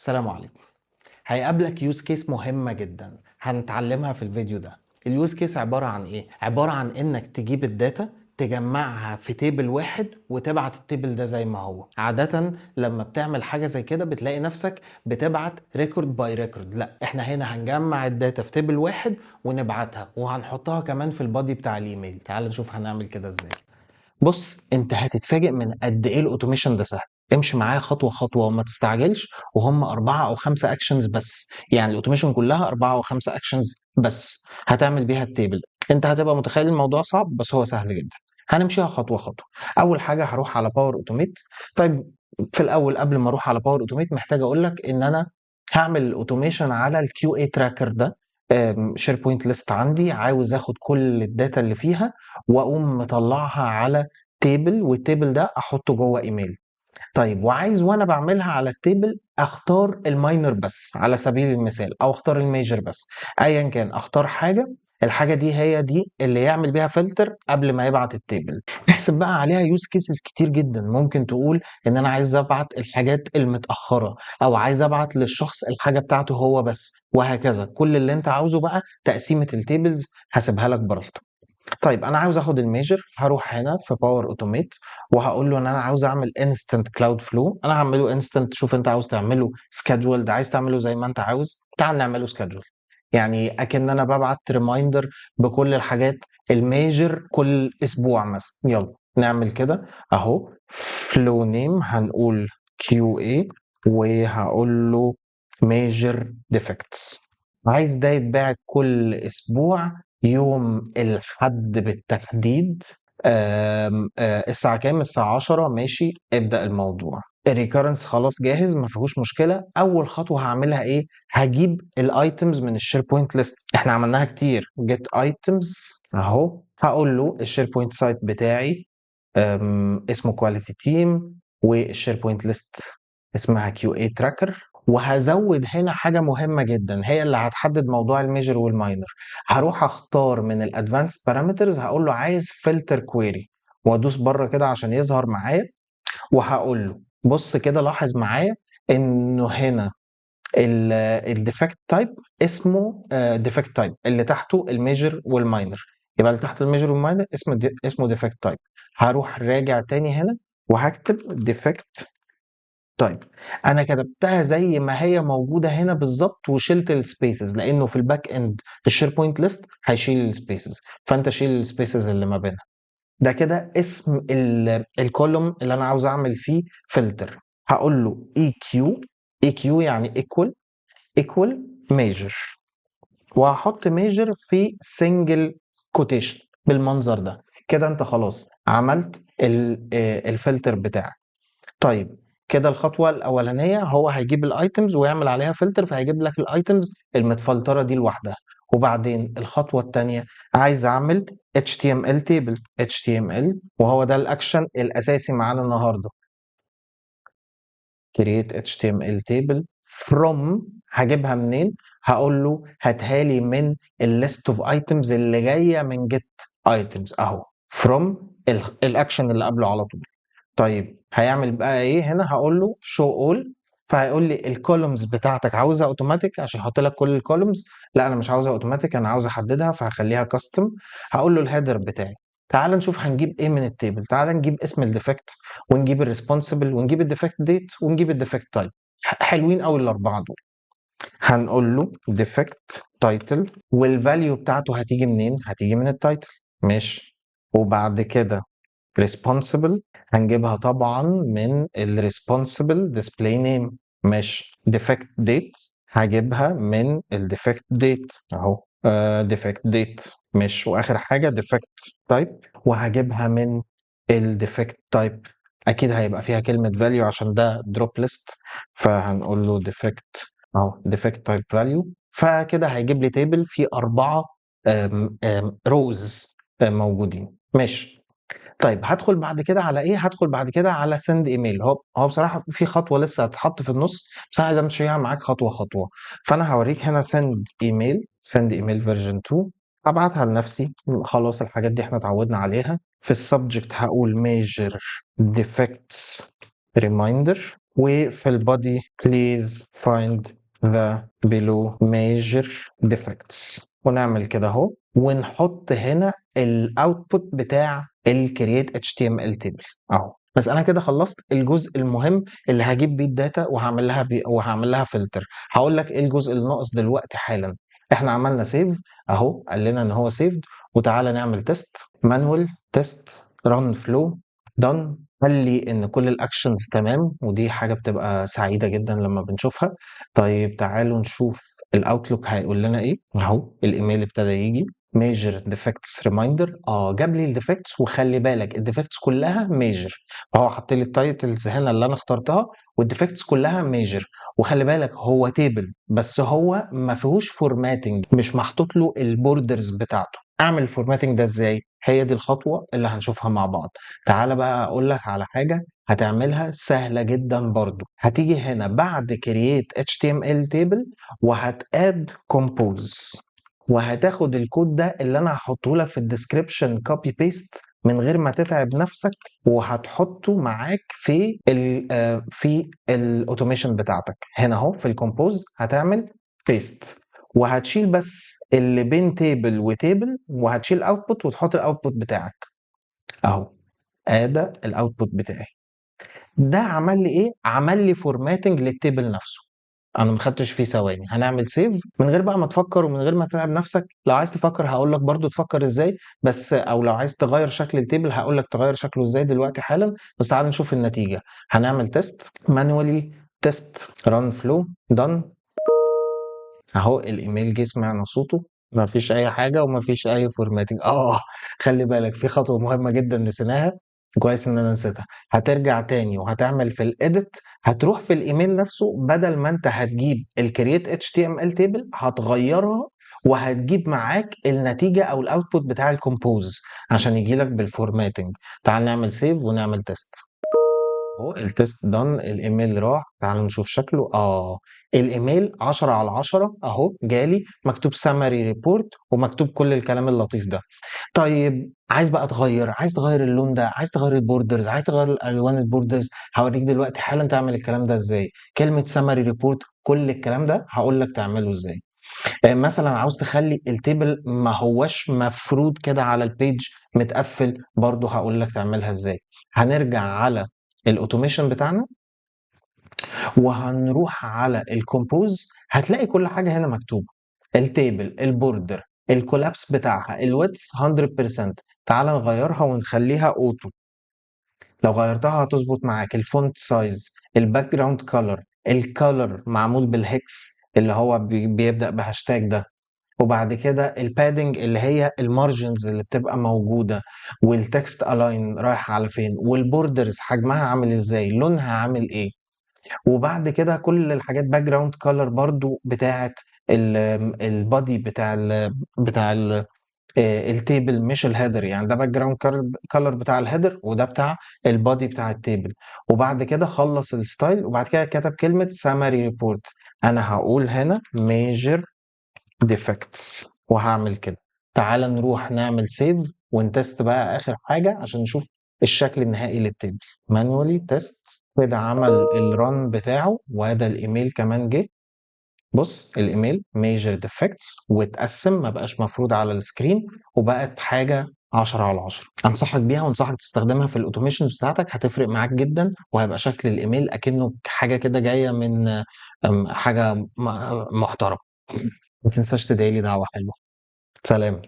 السلام عليكم. هيقابلك يوز كيس مهمة جدا هنتعلمها في الفيديو ده. اليوز كيس عبارة عن ايه؟ عبارة عن انك تجيب الداتا تجمعها في تيبل واحد وتبعت التيبل ده زي ما هو. عادة لما بتعمل حاجة زي كده بتلاقي نفسك بتبعت ريكورد باي ريكورد. لا، احنا هنا هنجمع الداتا في تيبل واحد ونبعتها وهنحطها كمان في البادي بتاع الايميل. تعال نشوف هنعمل كده ازاي. بص، انت هتتفاجئ من قد ايه الاوتوميشن ده سهل. امشي معايا خطوه خطوه وما تستعجلش، وهم 4 أو 5 اكشنز بس. يعني الاوتوميشن كلها 4 أو 5 اكشنز بس هتعمل بيها التيبل. انت هتبقى متخيل الموضوع صعب بس هو سهل جدا. هنمشيها خطوه خطوه. اول حاجه هروح على باور اوتوميت. طيب، في الاول قبل ما اروح على باور اوتوميت محتاج اقول لك ان انا هعمل اوتوميشن على الكيو اي تراكر ده. شير بوينت ليست عندي، عاوز اخد كل الداتا اللي فيها واقوم مطلعها على تيبل، والتيبل ده احطه جوه ايميل. طيب، وعايز وانا بعملها على التيبل اختار الماينر بس على سبيل المثال، او اختار الميجر بس. ايا كان اختار حاجه، الحاجه دي هي دي اللي يعمل بيها فلتر قبل ما يبعت التيبل. نحسب بقى عليها يوز كيسز كتير جدا. ممكن تقول ان انا عايز ابعت الحاجات المتاخره، او عايز ابعت للشخص الحاجه بتاعته هو بس، وهكذا. كل اللي انت عاوزه بقى تقسيمه التيبلز هسيبها لك براحتك. طيب، انا عاوز اخد الميجر. هروح هنا في باور اوتوميت وهقول له ان انا عاوز اعمل انستنت كلاود فلو. انا هعمله انستنت. شوف انت عاوز تعمله سكادجولد، عايز تعمله زي ما انت عاوز. تعال نعمله سكادجول. يعني اكن انا ببعت ريمايندر بكل الحاجات الميجر كل اسبوع مثلا. يلا نعمل كده اهو. فلو نيم هنقول كيو اي، وهقول له ميجر ديفكتس. عايز ده يتباعت كل اسبوع يوم الحد بالتحديد. الساعة كام؟ الساعة 10. ماشي، ابدأ الموضوع. الريكرنس خلاص جاهز، ما فيهوش مشكلة. أول خطوة هعملها إيه؟ هجيب الايتمز من الشير بوينت ليست. إحنا عملناها كتير. جيت ايتمز أهو. هقول له الشير بوينت سايت بتاعي اسمه كواليتي تيم، والشير بوينت ليست اسمها كيو اي تراكر. وهزود هنا حاجة مهمة جدا هي اللي هتحدد موضوع الميجر والماينر. هروح اختار من الادفانس بارامترز، هقول له عايز فلتر كويري، وادوس بره كده عشان يظهر معايا. وهقول له بص كده، لاحظ معايا انه هنا الديفكت تايب اسمه ديفكت تايب، اللي تحته الميجر والماينر. يبقى اللي تحت الميجر والماينر اسمه ديفكت تايب. هروح راجع تاني هنا وهكتب ديفكت. طيب، انا كتبتها زي ما هي موجوده هنا بالظبط، وشلت السبيسز لانه في الباك اند الشير بوينت ليست هيشيل السبيسز، فانت شيل السبيسز اللي ما بينها. ده كده اسم الكولوم اللي انا عاوز اعمل فيه فلتر. هقول له اي كيو. اي كيو يعني ايكوال ميجر، وهحط ميجر في سنجل كوتيشن بالمنظر ده. كده انت خلاص عملت الفلتر بتاعك. طيب، كده الخطوة الأولانية هو هيجيب الايتمز ويعمل عليها فلتر، فهيجيب لك الايتمز المتفلترة دي لوحدها. وبعدين الخطوة التانية عايز أعمل HTML table. HTML، وهو ده الأكشن الأساسي معانا النهاردة. create HTML table from. هجيبها منين؟ هقول له هاتها لي من الليست اوف ايتمز اللي جايه من get items اهو. from الاكشن اللي قبله على طول. طيب، هيعمل بقى ايه هنا؟ هقول له show all. فهيقول لي الكولومز بتاعتك عاوزها اوتوماتيك عشان احط لك كل الكولومز. لا، انا مش عاوزها اوتوماتيك، انا عاوز احددها، فهخليها كاستم. هقول له الهيدر بتاعي. تعال نشوف هنجيب ايه من التيبل. تعال نجيب اسم الديفكت، ونجيب الريسبونسبل، ونجيب الديفكت ديت، ونجيب الديفكت تايب. حلوين قوي الاربعه دول. هنقول له ديفكت تايتل، والفاليو بتاعته هتيجي منين؟ هتيجي من التايتل. ماشي. وبعد كده responsible هنجيبها طبعا من ال responsible display name. ماشي. defect date هجيبها من ال defect date اهو. defect date. ماشي. واخر حاجه defect type، وهجيبها من ال defect type. اكيد هيبقى فيها كلمه value عشان ده drop list، فهنقول له defect اهو defect type value. فكده هيجيب لي تيبل فيه 4 روز موجودين. ماشي. طيب، هادخل بعد كده على إيه؟ هادخل بعد كده على send email. هو بصراحة في خطوة لسه هتتحط في النُص، بس أنا عايز أمشيها معاك خطوة، خطوة. فأنا هاوريك هنا send email version 2. هابعتها لنفسي. خلاص الحاجات دي إحنا اتعودنا عليها. في الsubject هاقول major defects reminder. وفي البادي please find the below major defects ونعمل كده اهو ونحط هنا الاوتبوت بتاع الكرييت HTML table اهو. بس انا كده خلصت الجزء المهم اللي هجيب بيه الداتا وهعمل لها فلتر. هقول لك ايه الجزء اللي ناقص دلوقتي حالا. احنا عملنا سيف اهو، قال لنا ان هو سيفد، وتعالى نعمل تيست مانوال تيست ران فلو done. قال لي ان كل الاكشنز تمام، ودي حاجه بتبقى سعيده جدا لما بنشوفها. طيب تعالوا نشوف الاوتلوك هيقول لنا ايه. اهو الايميل ابتدى يجي ميجر ديفكتس ريمايندر، جاب لي الديفكتس، وخلي بالك الديفكتس كلها ميجر. فهو حط لي التايتلز هنا اللي انا اخترتها والديفكتس كلها ميجر. وخلي بالك هو تيبل بس هو ما فيهوش فورماتنج، مش محطوط له البوردرز بتاعته. اعمل الفورماتنج ده ازاي؟ هي دي الخطوه اللي هنشوفها مع بعض. تعالى بقى اقول لك على حاجه هتعملها سهله جدا برضو. هتيجي هنا بعد create HTML table وهتاد compose، وهتاخد الكود ده اللي انا هحطه لك في الديسكريبشن كوبي بيست من غير ما تتعب نفسك، وهتحطه معاك في الاوتوميشن بتاعتك هنا اهو في الكومبوز. هتعمل بيست وهتشيل بس اللي بين تيبل وتيبل، وهتشيل اوتبوت وتحط الاوتبوت بتاعك اهو. ادى الاوتبوت بتاعي. ده عمل لي ايه؟ عمل لي فورماتنج للتيبل نفسه. انا ما خدتش فيه ثواني. هنعمل سيف من غير بقى ما تفكر ومن غير ما تتعب نفسك. لو عايز تفكر هقول لك برضو تفكر ازاي، بس او لو عايز تغير شكل التيبل هقول لك تغير شكله ازاي دلوقتي حالا. بس تعال نشوف النتيجة. هنعمل تيست مانوالي تيست ران فلو دان. اهو الايميل جه سمعنا صوته، ما فيش اي حاجه وما فيش اي فورماتنج. خلي بالك في خطوه مهمه جدا نسيناها، كويس ان انا نسيتها. هترجع تاني وهتعمل في الايديت، هتروح في الايميل نفسه بدل ما انت هتجيب الكرييت اتش تي ام ال تيبل هتغيرها، وهتجيب معاك النتيجه او الاوتبوت بتاع الكومبوز عشان يجي لك بالفورماتنج. تعال نعمل سيف ونعمل تيست. اهو التيست دان، الايميل راح. تعالوا نشوف شكله. الايميل 10 على 10 اهو، جالي مكتوب سامري ريبورت ومكتوب كل الكلام اللطيف ده. طيب عايز بقى تغير، عايز تغير اللون ده، عايز تغير البوردرز، عايز تغير الوان البوردرز. هوريك دلوقتي حالا تعمل الكلام ده ازاي. كلمة سامري ريبورت كل الكلام ده هقول لك تعمله ازاي. مثلا عاوز تخلي التيبل ما هوش مفروض كده على البيج متقفل، برضو هقول لك تعملها ازاي. هنرجع على الاوتوميشن بتاعنا وهنروح على الكومبوز. هتلاقي كل حاجه هنا مكتوبه، التيبل، البوردر، الكولابس بتاعها، الويدث 100%. تعال نغيرها ونخليها اوتو. لو غيرتها هتظبط معاك. الفونت سايز، الباك جراوند كولر، الكولر معمول بالهكس اللي هو بيبدأ بهاشتاج ده. وبعد كده البادنج اللي هي المارجنز اللي بتبقى موجودة، والتكست الاين رايح على فين، والبوردرز حجمها عامل ازاي، لونها عامل ايه. وبعد كده كل الحاجات باك جراوند كولر برضو بتاعه البادي بتاع التيبل، مش الهيدر. يعني ده باك جراوند كولر بتاع الهيدر، وده بتاع البادي بتاع التيبل. وبعد كده خلص الستايل، وبعد كده كتب كلمة summary report. انا هقول هنا major defects وهعمل كده. تعال نروح نعمل سيف ونتست بقى اخر حاجة عشان نشوف الشكل النهائي للتيبل. مانوالي تيست كده عمل الرن بتاعه، وده الايميل كمان جه. بص الايميل ميجر ديفكتس واتقسم، ما بقاش مفروض على السكرين، وبقت حاجه 10 على 10. انصحك بيها وانصحك تستخدمها في الاوتوميشن بتاعتك، هتفرق معاك جدا، وهيبقى شكل الايميل اكنه حاجه كده جايه من حاجه محترمه. ما تنساش تدعي لي دعوه حلوه. سلام.